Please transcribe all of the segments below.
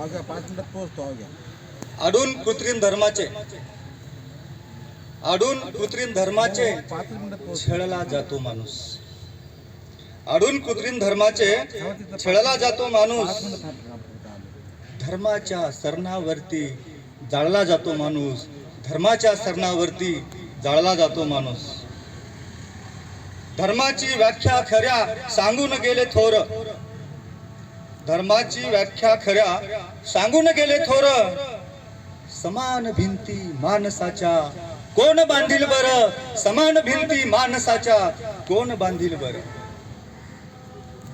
अवघ्या 5 मिनिटात पोहोचतो. अवघ्या आडून कृत्रिम धर्माचे 5 मिनिटात पोहोचतो. छळला जातो माणूस. आडून कृत्रिम धर्माचे छळला जातो माणूस. धर्माच्या सरणावरती जाळला जातो माणूस. धर्माच्या सरणावरती जाळला जातो माणूस. धर्माची व्याख्या खऱ्या सांगून गेले थोर. धर्माची व्याख्या खऱ्या सांगून गेले थोर. समान भिंती माणसाच्या कोण बांधील बर. समान भिंती माणसाच्या कोण बांधील बर.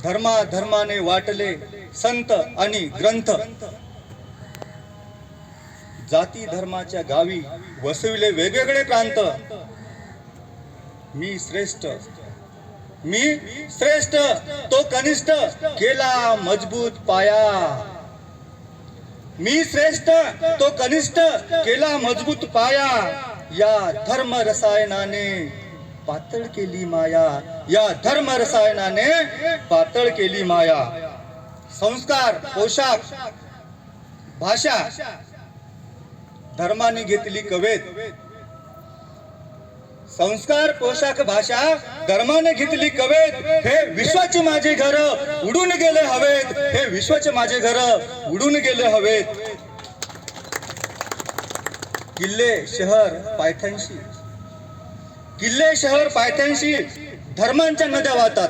धर्माने वाटले संत आणि ग्रंथ. जाती धर्माच्या गावी वसविले वेगवेगळे प्रांत. मी श्रेष्ठ तो कनिष्ठ केला मजबूत पाया. मी श्रेष्ठ तो कनिष्ठ केला मजबूत पाया. या धर्म रसायनाने पातळ केली माया. या धर्म रसायनाने पातळ केली माया. संस्कार पोशाख भाषा धर्माने घेतली कवेत. संस्कार पोशाख भाषा धर्माने घेतली कवेत. हे विश्वाचे माझे घर उडून गेले हवेत. हे विश्वाचे माझे घर उडून गेले हवेत. किल्ले शहर पायथ्यांशी धर्मांच्या नद्या वाहतात.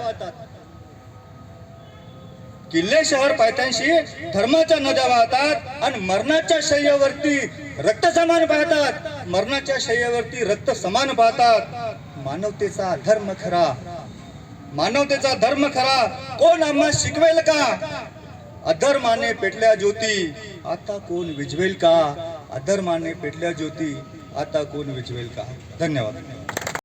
किल्ले शहर पायथ्यांशी धर्माच्या नद्या वाहतात. आणि मरणाच्या शय्यावरती रक्त समान पाहतात. मरणाच्या शय्यावरती रक्त समान पाहतात. मानवतेचा धर्म खरा कोण आम्हा शिकवेल का. अधर्माने पेटल्या ज्योती आता कोण विझवेल का. अधर्माने पेटल्या ज्योती आता कोण विझवेल का. धन्यवाद.